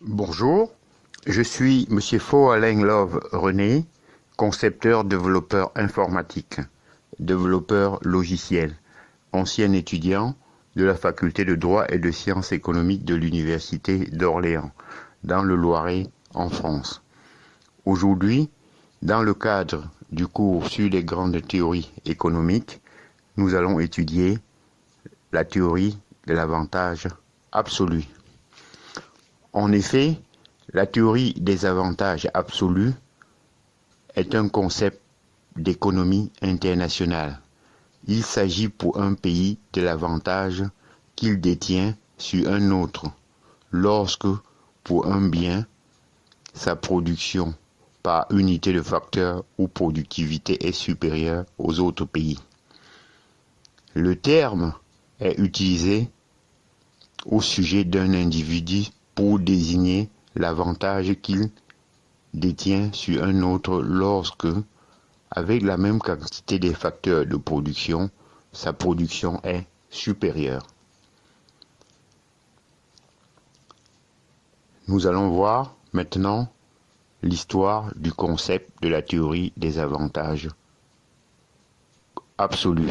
Bonjour, je suis Monsieur Faux-Alain Love René, concepteur développeur informatique, développeur logiciel, ancien étudiant de la faculté de droit et de sciences économiques de l'Université d'Orléans, dans le Loiret, en France. Aujourd'hui, dans le cadre du cours sur les grandes théories économiques, nous allons étudier la théorie de l'avantage absolu. En effet, la théorie des avantages absolus est un concept d'économie internationale. Il s'agit pour un pays de l'avantage qu'il détient sur un autre, lorsque, pour un bien, sa production par unité de facteur ou productivité est supérieure aux autres pays. Le terme est utilisé au sujet d'un individu pour désigner l'avantage qu'il détient sur un autre lorsque, avec la même quantité de facteurs de production, sa production est supérieure. Nous allons voir maintenant l'histoire du concept de la théorie des avantages absolus.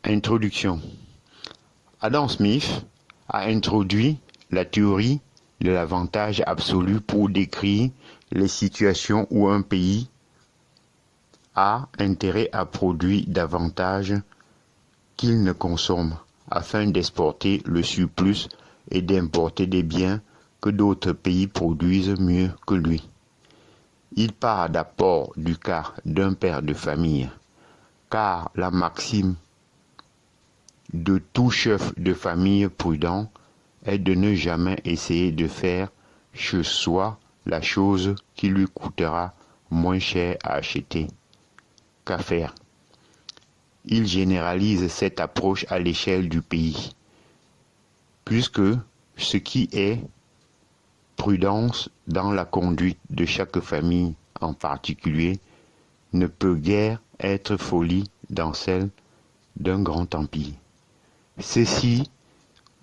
Introduction. Adam Smith a introduit la théorie de l'avantage absolu pour décrire les situations où un pays a intérêt à produire davantage qu'il ne consomme afin d'exporter le surplus et d'importer des biens que d'autres pays produisent mieux que lui. Il part d'abord du cas d'un père de famille, car la maxime de tout chef de famille prudent est de ne jamais essayer de faire chez soi la chose qui lui coûtera moins cher à acheter qu'à faire. Il généralise cette approche à l'échelle du pays, puisque ce qui est prudence dans la conduite de chaque famille en particulier ne peut guère être folie dans celle d'un grand empire. Ceci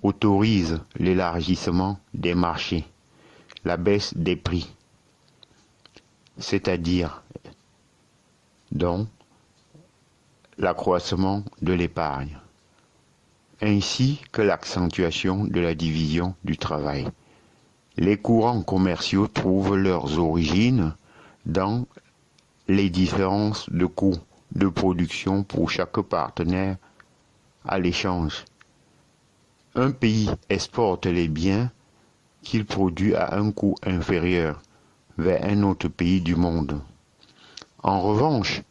autorise l'élargissement des marchés, la baisse des prix, c'est-à-dire donc l'accroissement de l'épargne, ainsi que l'accentuation de la division du travail. Les courants commerciaux trouvent leurs origines dans les différences de coûts de production pour chaque partenaire à l'échange. Un pays exporte les biens qu'il produit à un coût inférieur vers un autre pays du monde. En revanche,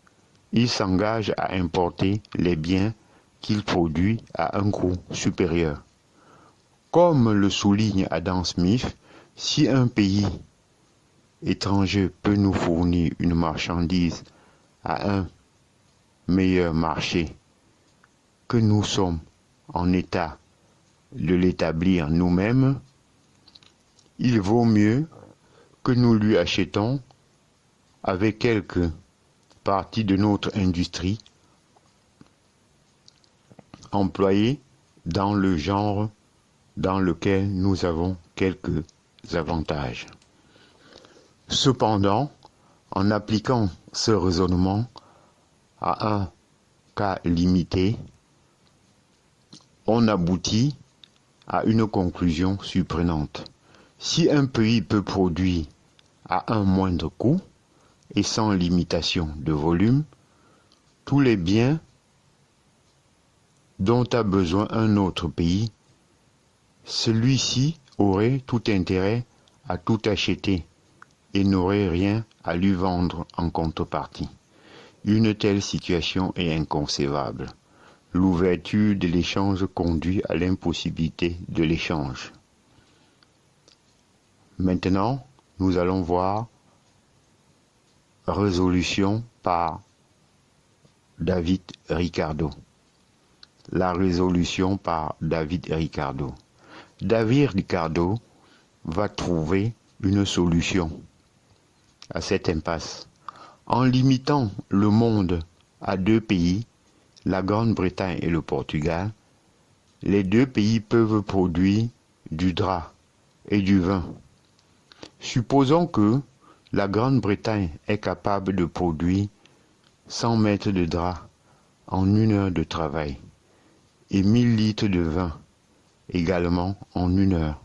il s'engage à importer les biens qu'il produit à un coût supérieur. Comme le souligne Adam Smith, si un pays étranger peut nous fournir une marchandise à un meilleur marché que nous sommes en état de l'établir nous-mêmes, il vaut mieux que nous lui achetons avec quelques parties de notre industrie employée dans le genre dans lequel nous avons quelques avantages. Cependant, en appliquant ce raisonnement à un cas limité, on aboutit à une conclusion surprenante. Si un pays peut produire à un moindre coût et sans limitation de volume, tous les biens dont a besoin un autre pays, celui-ci aurait tout intérêt à tout acheter et n'aurait rien à lui vendre en contrepartie. Une telle situation est inconcevable. L'ouverture de l'échange conduit à l'impossibilité de l'échange. Maintenant, nous allons voir résolution par David Ricardo. La résolution par David Ricardo. David Ricardo va trouver une solution à cette impasse. En limitant le monde à deux pays, la Grande-Bretagne et le Portugal, Les deux pays peuvent produire du drap et du vin. Supposons que la Grande-Bretagne est capable de produire 100 mètres de drap en 1 heure de travail et 1000 litres de vin également en 1 heure.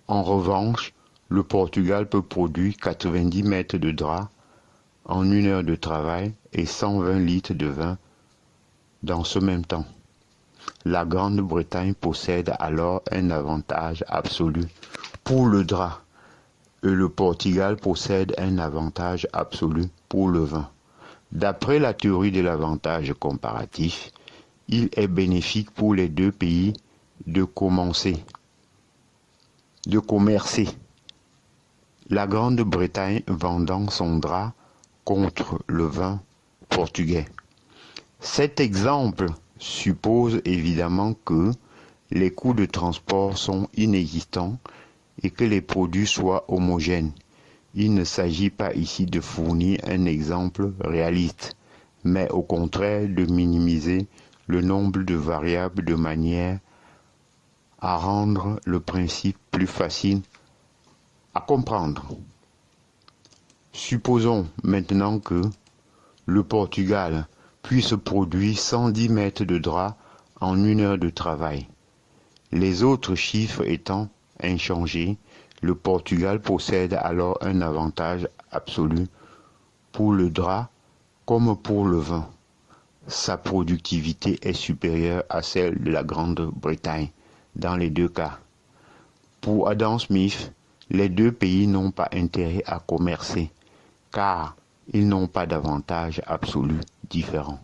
En revanche, le Portugal peut produire 90 mètres de drap en 1 heure de travail et 120 litres de vin dans ce même temps. La Grande-Bretagne possède alors un avantage absolu pour le drap et le Portugal possède un avantage absolu pour le vin. D'après la théorie de l'avantage comparatif, il est bénéfique pour les deux pays de commercer. La Grande-Bretagne vendant son drap contre le vin portugais. Cet exemple suppose évidemment que les coûts de transport sont inexistants et que les produits soient homogènes. Il ne s'agit pas ici de fournir un exemple réaliste, mais au contraire de minimiser le nombre de variables de manière à rendre le principe plus facile à comprendre. Supposons maintenant que le Portugal puisse produire 110 mètres de drap en 1 heure de travail. Les autres chiffres étant inchangés, le Portugal possède alors un avantage absolu pour le drap comme pour le vin. Sa productivité est supérieure à celle de la Grande-Bretagne dans les deux cas. Pour Adam Smith, les deux pays n'ont pas intérêt à commercer car ils n'ont pas d'avantage absolu différent.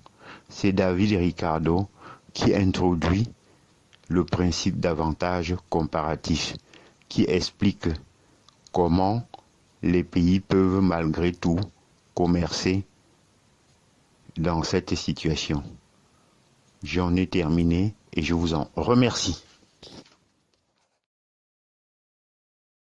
C'est David Ricardo qui introduit le principe d'avantage comparatif qui explique comment les pays peuvent malgré tout commercer dans cette situation. J'en ai terminé et je vous en remercie.